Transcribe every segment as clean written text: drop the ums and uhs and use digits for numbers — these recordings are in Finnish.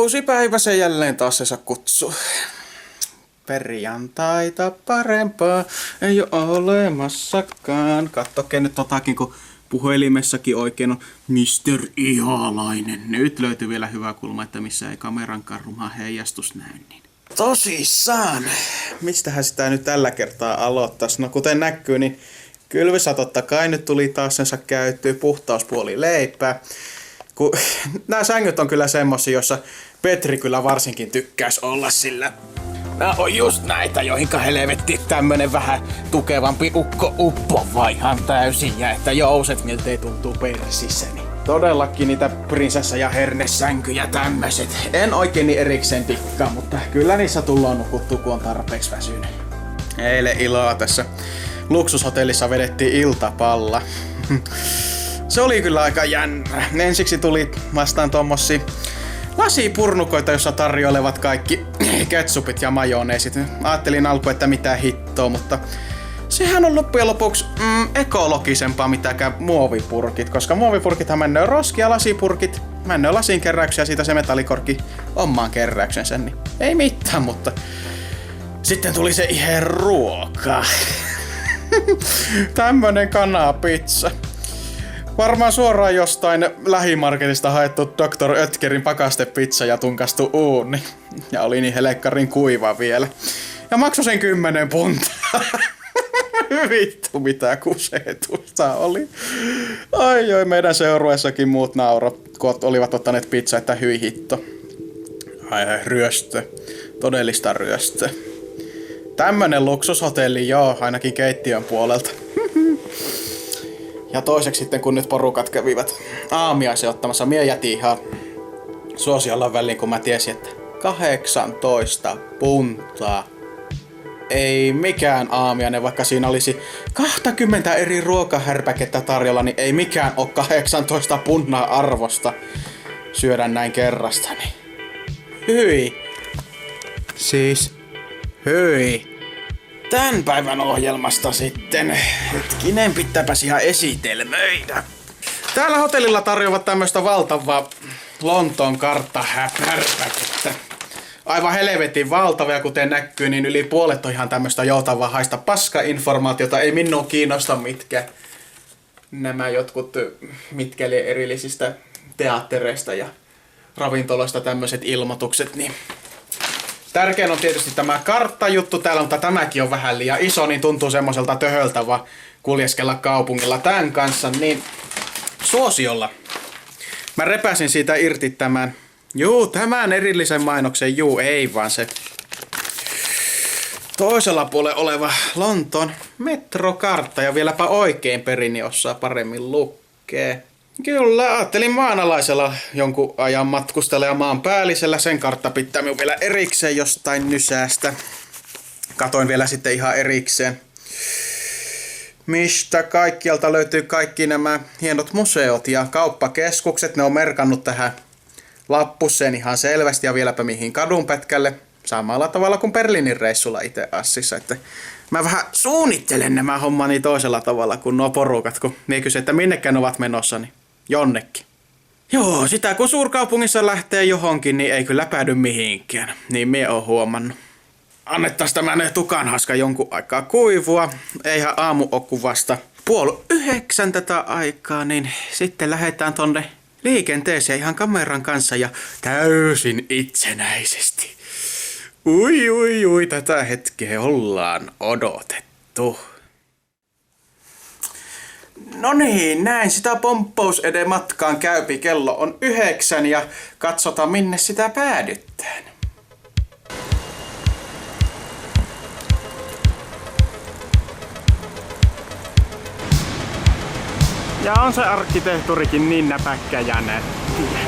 Uusi päivä se jälleen taas se saa kutsua. Perjantaita parempaa ei ole olemassakaan. Kattoke nyt totakin, kun puhelimessakin oikein on Mr. Ihalainen. Nyt löytyy vielä hyvä kulma, että missä ei kamerankaan ruma heijastus näy niin. Tosissaan! Mistähän sitä nyt tällä kertaa aloittaisi? No kuten näkyy, niin kylvyssä totta kai nyt tuli taas sensa käyttöön, puhtauspuoli leipää. Kun nämä sängyt on kyllä semmosia, jossa Petri kyllä varsinkin tykkäisi olla, sillä nää on just näitä, joihinka helvetti tämmönen vähän tukevampi ukko uppovaa ihan täysin ja että jouset miltei tuntuu persissäni. Todellakin niitä prinsessa- ja hernesänkyjä tämmöiset. En oikein niin erikseen tikkaa, mutta kyllä niissä tullaan nukuttua, kun on tarpeeksi väsynyt. Eilen iloa tässä luksushotellissa vedettiin iltapalla. Se oli kyllä aika jännä. Ensiksi tuli vastaan tommosia lasipurnukoita, jossa tarjoilevat kaikki ketsupit ja majoneesit. Ajattelin alkuun, että mitä hittoa, mutta sehän on loppujen lopuksi ekologisempaa mitäkään muovipurkit, koska muovipurkithan mennään roskiin ja lasipurkit mennään lasin keräyksiä ja siitä se metallikorkki omaan keräyksensä, niin ei mitään, mutta sitten tuli se ihan ruoka. Tämmönen kanapizza. Varmaan suoraan jostain lähimarketista haettu Dr. Oetkerin pakastepizza ja tunkastu uuni. Ja oli niin helekkarin kuiva vielä. Ja maksoi sen 10 puntaa. Vittu mitä kusetusta oli. Ai meidän seurueessakin muut nauro, kun olivat ottaneet pizza, että hyi hitto. Ai ryöstö. Todellista ryöstö. Tämmönen luksushotelli joo, ainakin keittiön puolelta. Ja toiseksi sitten kun nyt porukat kävivät aamiaisen ottamassa, mie jätin ihan suosiolla väliin, kun mä tiesin, että 18 puntaa. Ei mikään aamiainen, vaikka siinä olisi 20 eri ruokahärpäkettä tarjolla, niin ei mikään ole 18 punnaa arvosta syödä näin kerrastani. Hyi. Siis, hyi. Tän päivän ohjelmasta sitten. Hetkinen, pitääpäs ihan esitelmöidä. Täällä hotellilla tarjoavat tämmöstä valtavaa Lontoon karttahärpäkettä. Aivan helvetin valtavia, kuten näkyy, niin yli puolet on ihan tämmöstä joutavaa haista paska-informaatiota. Ei minua kiinnosta mitkä nämä jotkut mitkä erillisistä teattereista ja ravintoloista tämmöiset ilmoitukset, niin tärkein on tietysti tämä karttajuttu täällä, mutta tämäkin on vähän liian iso, niin tuntuu semmoiselta töhöltä vaan kuljeskella kaupungilla tämän kanssa, niin suosiolla. Mä repäsin siitä irti tämän, tämän erillisen mainoksen, ei vaan se toisella puolella oleva Lontoon metrokartta ja vieläpä oikein perin, niin osaa paremmin lukea. Kyllä, ajattelin maanalaisella jonkun ajan matkustella ja maan päällisellä. Sen kartta pitää minun vielä erikseen jostain nysäästä. Katoin vielä sitten ihan erikseen, mistä kaikkialta löytyy kaikki nämä hienot museot ja kauppakeskukset. Ne on merkannut tähän lappusseen ihan selvästi ja vieläpä mihin kadunpätkälle. Samalla tavalla kuin Berliinin reissulla itse Assissa. Että mä vähän suunnittelen nämä hommani toisella tavalla kuin nuo porukat, kun ne kysyy, että minnekään ovat menossa, niin jonnekin. Joo, sitä kun suurkaupungissa lähtee johonkin, niin ei kyllä päädy mihinkään. Niin mie oon huomannut. Annettais tämän tukanhaska jonkun aikaa kuivua. Eihän aamu oo kuin vasta 8:30 tätä aikaa, niin sitten lähdetään tonne liikenteeseen ihan kameran kanssa ja täysin itsenäisesti. Ui, tätä hetkeä ollaan odotettu. No niin, näin sitä pompous eden matkaan käypi. Kello on 9 ja katsotaan minne sitä päädyttään. Ja on se arkkitehtuurikin niin näpäkkä ja nättiä.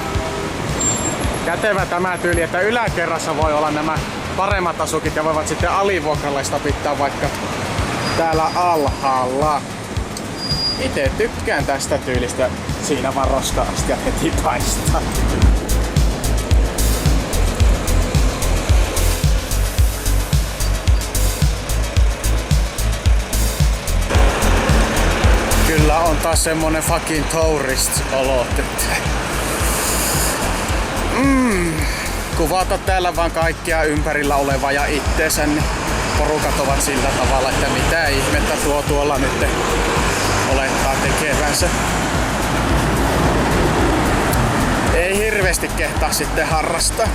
Kätevä tämä tyyli, että yläkerrassa voi olla nämä paremmat asukit ja voivat sitten alivuokralaista pitää vaikka täällä alhaalla. Itse tykkään tästä tyylistä, siinä vaan roska-astia heti paistaa. Kyllä on taas semmonen fucking tourist-olot. kuvata täällä vaan kaikkia ympärillä olevaa ja itteensä, niin porukat ovat sillä tavalla, että mitä ihmettä tuo tuolla nyt olettaa tekevänsä. Ei hirveästi kehtaa sitten harrastaa.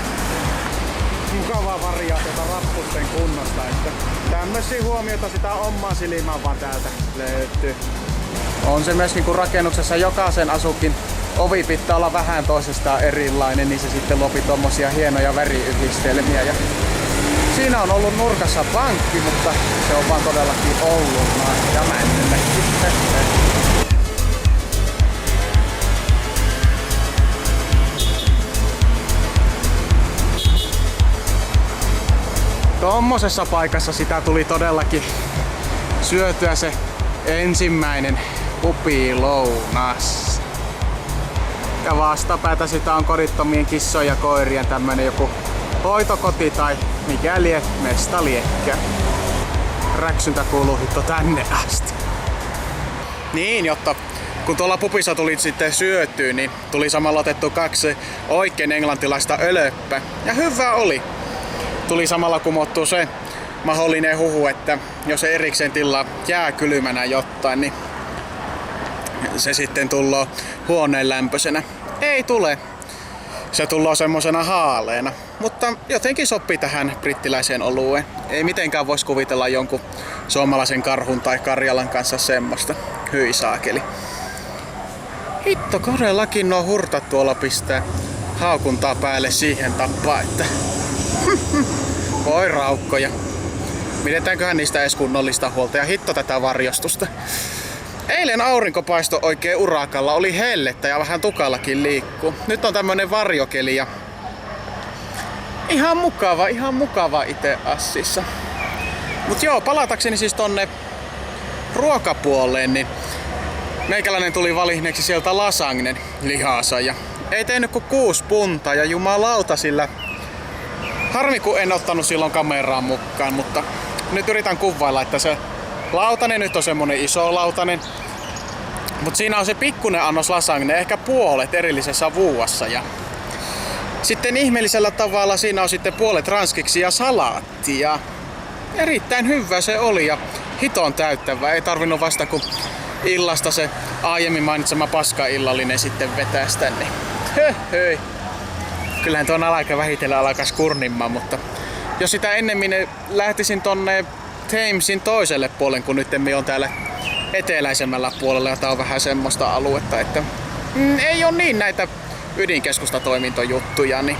Mukavaa variaatiota rappusten kunnosta, että tämmöisiä huomioita sitä omaa silmään vaan täältä löytyy. On se myöskin kun rakennuksessa jokaisen asukin ovi pitää olla vähän toisestaan erilainen, niin se sitten lopi tommosia hienoja väriyhdistelmiä. Ja siinä on ollut nurkassa pankki, mutta se on vaan todellakin ollut ja männymäkin. Tommosessa paikassa sitä tuli todellakin syötyä se ensimmäinen pupilounas. Ja vastapäätä sitä on kodittomien kissojen ja koirien tämmönen joku hoitokoti tai mikä lie mestaliekkä. Räksyntä kuuluu hitto tänne asti. Niin, jotta kun tuolla pupissa tuli sitten syötyä, niin tuli samalla otettu 2 oikein englantilaista ölöppä. Ja hyvä oli. Tuli samalla kumottua se mahdollinen huhu, että jos erikseen tilaa jää kylmänä jotain, niin se sitten tulloo huoneen lämpöisenä. Ei tule. Se tulloo semmosena haaleena. Mutta jotenkin sopii tähän brittiläiseen olueen. Ei mitenkään vois kuvitella jonkun suomalaisen karhun tai karjalan kanssa semmoista. Hyi saakeli. Hitto, todellakin nuo hurtat tuolla pistää haukuntaa päälle siihen tappaa, että voi raukkoja. Pidetäänköhän niistä edes kunnollista huolta ja hitto tätä varjostusta. Eilen aurinko paistoi oikein urakalla, oli hellettä ja vähän tukallakin liikkuu. Nyt on tämmönen varjokeli ja ihan mukava itse assissa. Mut joo, palatakseni siis tonne ruokapuoleen, niin meikäläinen tuli valinneeksi sieltä lasagnen lihansa ja ei tehnyt kuin 6 puntaa ja jumalauta sillä. Harmi kun en ottanut silloin kameraan mukaan, mutta nyt yritän kuvailla, että se lautanen nyt on semmonen iso lautanen. Mut siinä on se pikkunen annos lasagne, ehkä puolet erillisessä vuuassa. Ja sitten ihmeellisellä tavalla siinä on sitten puolet ranskiksi ja salaattia. Erittäin hyvä se oli ja hiton täyttävä. Ei tarvinnut vasta kun illasta se aiemmin mainitsema paskaillallinen sitten vetästä. Niin höhöi. Kyllähän tuon alaika vähitellen alkas kurnimaan, mutta jos sitä ennemmin lähtisin tonne Thamesin toiselle puolen, kun nyt on täällä eteläisemmällä puolella, jota on vähän semmoista aluetta, että ei ole niin näitä ydinkeskustatoimintojuttuja, niin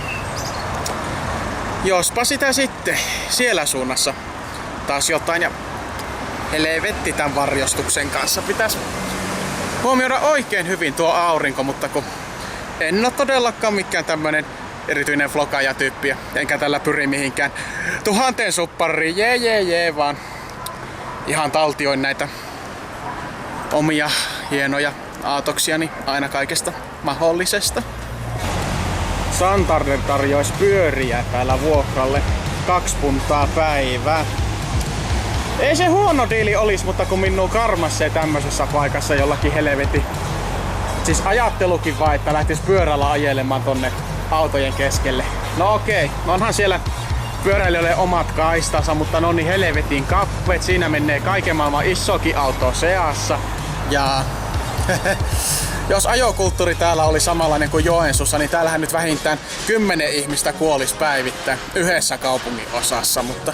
jospa sitä sitten siellä suunnassa taas jotain ja helvetti tämän varjostuksen kanssa pitäisi huomioida oikein hyvin tuo aurinko, mutta kun en ole todellakaan mikään tämmönen erityinen vlogaaja-tyyppi, enkä tällä pyri mihinkään 1000 suppariin, jee, vaan ihan taltioin näitä omia hienoja aatoksiani aina kaikesta mahdollisesta. Santander tarjoisi pyöriä täällä vuokralle 2 puntaa päivää. Ei se huono diili olisi, mutta kun minun karmassee tämmöisessä paikassa jollakin helveti. Siis ajattelukin vaan, että lähtis pyörällä ajelemaan tonne autojen keskelle. No okei, onhan siellä pyöräilijöille omat kaistansa, mutta ne on niin helvetin kappeet. Siinä menee kaiken maailman isokin auto seassa. Ja jos ajokulttuuri täällä oli samanlainen kuin Joensuussa, niin täällähän nyt vähintään 10 ihmistä kuolisi päivittäin yhdessä kaupungin osassa, mutta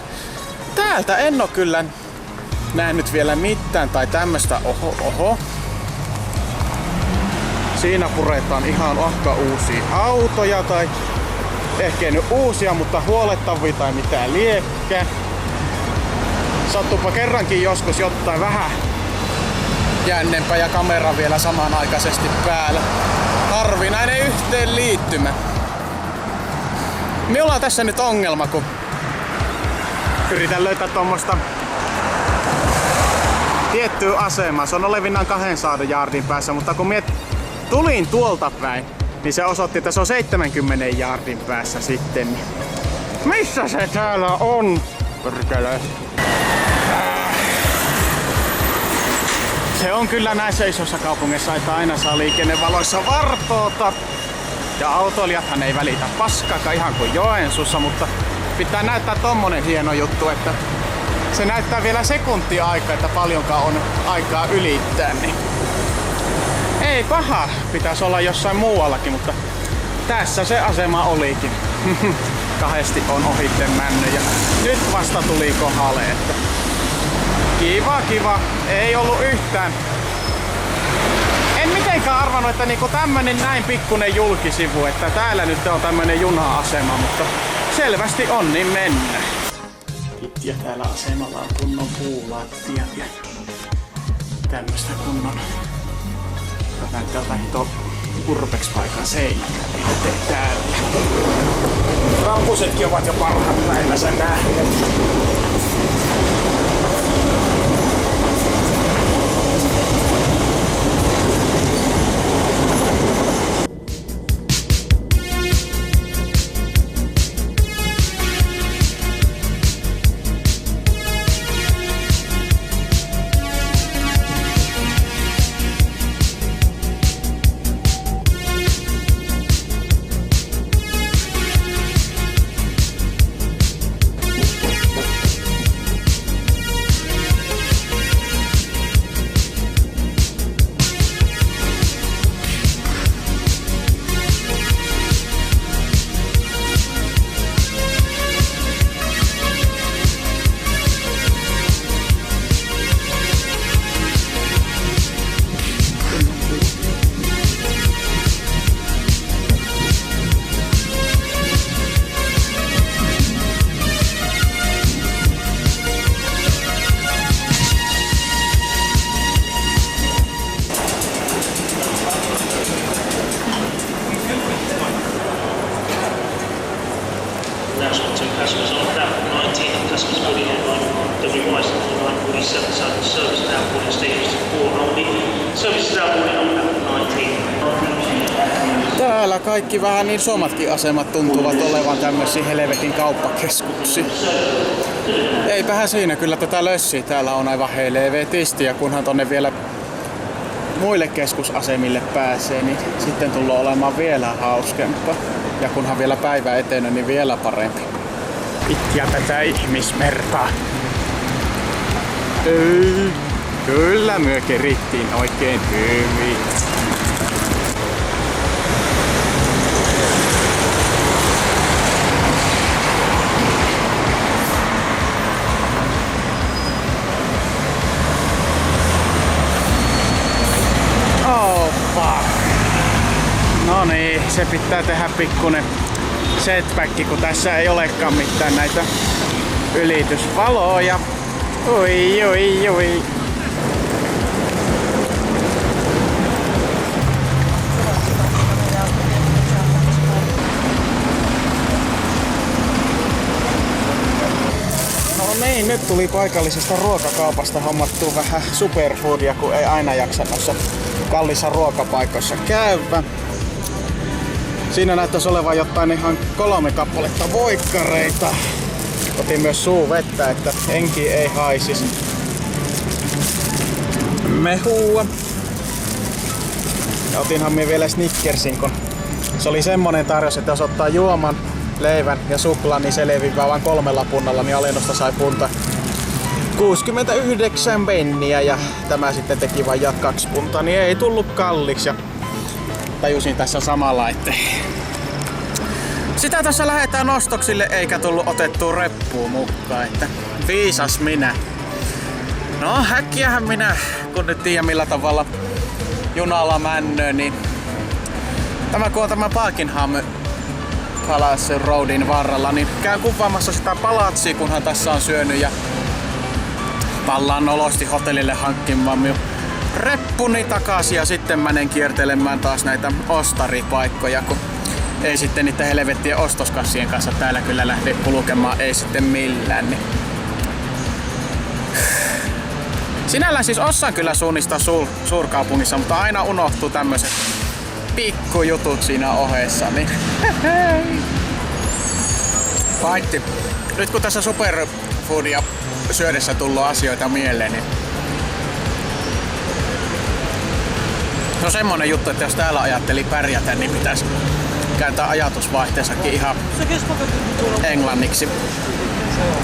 täältä en oo kyllä nähnyt vielä mitään tai tämmöstä. Oho. Siinä puretaan ihan uusia autoja tai ehkä nyt uusia, mutta huolettavia tai mitään liekkää. Sattuupa kerrankin joskus jotain vähän jännempää ja kamera vielä samanaikaisesti päällä. Harvinainen yhteenliittymä. Minulla on tässä nyt ongelma, kun yritän löytää tuommoista tiettyä asemaa. Se on olevinaan 200 jardin päässä, mutta kun tulin tuolta päin, niin se osoitti, että se on 70 jardin päässä sitten. Missä se täällä on? Perkele. Se on kyllä näissä isossa kaupungeissa, että aina saa liikennevaloissa vartoota. Ja autoilijathan ei välitä paskaakaan ihan kuin Joensuussa, mutta pitää näyttää tommonen hieno juttu, että se näyttää vielä sekuntia aikaa, että paljonkaan on aikaa ylittää. Niin ei paha, pitäisi olla jossain muuallakin, mutta tässä se asema olikin. Kahdesti on ohitte mennyt ja nyt vasta tuli kohdalle, että kiva. Ei ollut yhtään. En mitenkään arvannut, että niinku tämmönen näin pikkunen julkisivu, että täällä nyt on tämmönen juna-asema, mutta selvästi on niin mennä. Ja täällä asemalla on kunnon puulattia ja tämmöstä kunnon tältä hito urbex-paikan seinä täällä. Rampusetkin ovat jo parhaat päivänsä nähneet. Customers on platform 19, customers boarding online, WY's online 47, service now boarding stages 4 only, services now boarding on platform 19. Täällä kaikki vähän niin isommatkin asemat tuntuvat olevan tämmöisiä helvetin kauppakeskuksia. Eipähän siinä, kyllä tätä lössiä täällä on aivan helvetisti, ja kunhan tonne vielä muille keskusasemille pääsee, niin sitten tullaan olemaan vielä hauskempaa. Ja kunhan vielä päivä etenee, niin vielä parempi. Pitkiä tätä ihmismertaa. Kyllä myö kerittiin oikein hyvin. No niin, se pitää tehdä pikkunen setback, kun tässä ei olekaan mitään näitä ylitysvaloja. Oi. No niin, nyt tuli paikallisesta ruokakaupasta hommattua vähän superfoodia, kun ei aina jaksa noissa kallissa ruokapaikoissa käydä. Siinä näyttäisi olevan jotain ihan 3 kappaletta voikkareita. Otin myös suuvettä, että henki ei haisisi. Mehua. Ja otinhan minä vielä Snickersin, kun se oli semmonen tarjous, että jos ottaa juoman, leivän ja suklaan, niin se leviää vain 3 punnalla, niin alennusta sai punta 69 penniä, ja tämä sitten teki vain 2 puntaa, niin ei tullut kalliiksi. Ja tajusin tässä samalla, että sitä tässä lähdetään ostoksille eikä tullut otettua reppuun mukaan, että viisas minä. No häkkiähän minä, kun nyt tiedän millä tavalla junalla männöö, niin kun on tämä Pakenham Palace Roadin varrella, niin käyn kuvaamassa sitä palatsia, kunhan tässä on syönyt, ja pallaan nolosti hotellille hankkimaan minun reppuni takaisin, ja sitten menen kiertelemään taas näitä ostaripaikkoja, kun ei sitten niiden helvettien ostoskassien kanssa täällä kyllä lähde kulkemaan, ei sitten millään. Niin. Sinällään siis osaan kyllä suunnistaa suurkaupungissa, mutta aina unohtuu tämmöiset pikkujutut siinä ohessa. Niin. Paitsi, nyt kun tässä superfoodia syödessä tullut asioita mieleen, niin no semmonen juttu, että jos täällä ajatteli pärjätä, niin pitäisi kääntää ajatusvaihteensakin ihan englanniksi.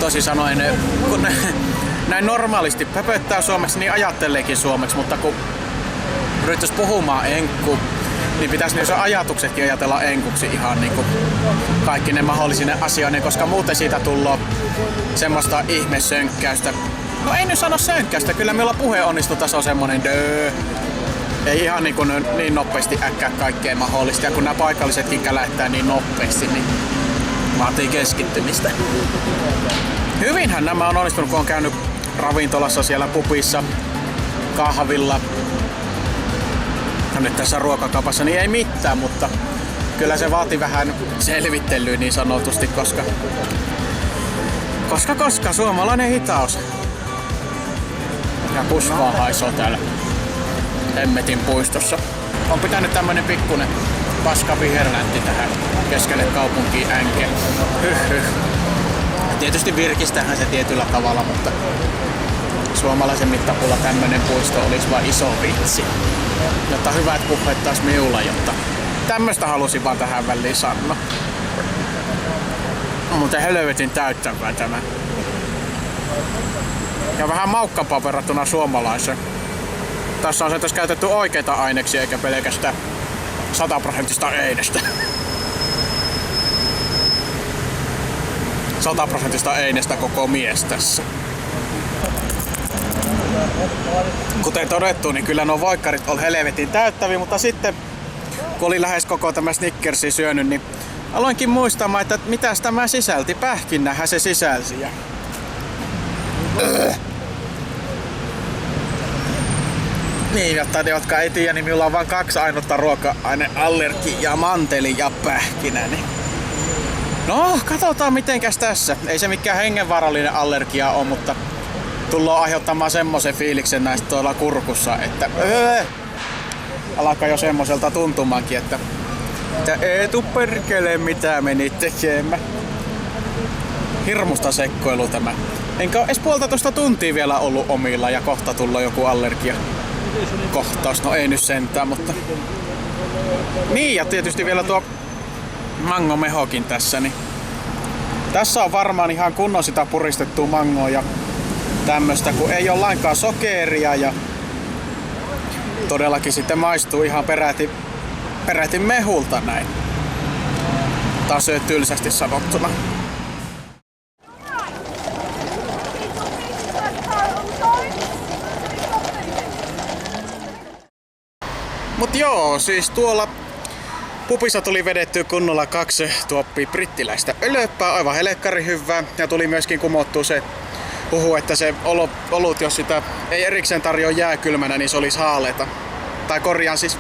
Tosi sanoen, kun näin normaalisti pöpöttää suomeksi, niin ajatteleekin suomeksi, mutta kun ryhtyisi puhumaan enkku, niin pitäisi niissä ajatuksetkin ajatella enkuksi ihan niin kuin kaikki ne mahdollisine asioineen, koska muuten siitä tullaan semmoista ihmesönkkäystä. No ei nyt sano sönkkäystä, kyllä meillä puheonnistutaso on semmonen ei ihan niin nopeasti äkkää kaikkea mahdollista. Ja kun nämä paikallisetkin kälähtää niin nopeasti, niin vaatii keskittymistä. Hyvinhän nämä on onnistunut, kun on käynyt ravintolassa, siellä pubissa, kahvilla. Nyt tässä ruokakaupassa niin ei mitään, mutta kyllä se vaati vähän selvittelyä niin sanotusti, koska suomalainen hitaus. Ja puskaa haisoo täällä hemmetin puistossa. On pitänyt tämmönen pikkunen paska viherläntti tähän keskelle kaupunkiin änke. Tietysti virkistähän se tietyllä tavalla, mutta suomalaisen mittapuulla tämmönen puisto olisi vaan iso vitsi. Jotta hyvät puheet taas miulla, jotta tämmöstä halusin vaan tähän väliin sanoa. Mutta helvetin täyttävää tämä. Ja vähän maukkapaa verrattuna suomalaiseen. Tässä on tässä käytetty oikeita aineksia eikä pelkästään 100% einestä. 100% einestä koko mies tässä. Kuten todettu, niin kyllä nuo voikkarit on helvetin täyttäviä, mutta sitten kun oli lähes koko tämä Snickersi syönyt, niin aloinkin muistamaan, että mitäs tämä sisälti. Pähkinähän se sisälsi. Niin, jotta ne, jotka ei tiedä, niin minulla on vain 2 ainutta ruoka-aineallergiaa, manteli ja pähkinä. Niin. No, katsotaan mitenkäs tässä. Ei se mikään hengenvaarallinen allergia ole, mutta tullaan aiheuttamaan semmoisen fiiliksen näistä tuolla kurkussa, että alkaa jo semmoiselta tuntumankin, että ei tuu perkele mitä menit tekemään. Hirmusta seikkoilu tämä. Enkä ole edes 1,5 tuntia vielä ollut omilla ja kohta tullut joku allergia kohtaus. No ei nyt sentään, mutta niin, ja tietysti vielä tuo mangomehokin tässä, niin tässä on varmaan ihan kunnon sitä puristettua mangoa ja tämmöstä, kun ei ole lainkaan sokeria ja todellakin sitten maistuu ihan peräti mehulta näin. Taas tylsästi sanottuna. Mut joo, siis tuolla pupissa tuli vedettyä kunnolla 2 tuoppia brittiläistä ölöppää, aivan helkkari hyvää. Ja tuli myöskin kumottua se huhu, että se olut, jos sitä ei erikseen tarjoa jääkylmänä, niin se olisi haaleeta. Tai korjaan siis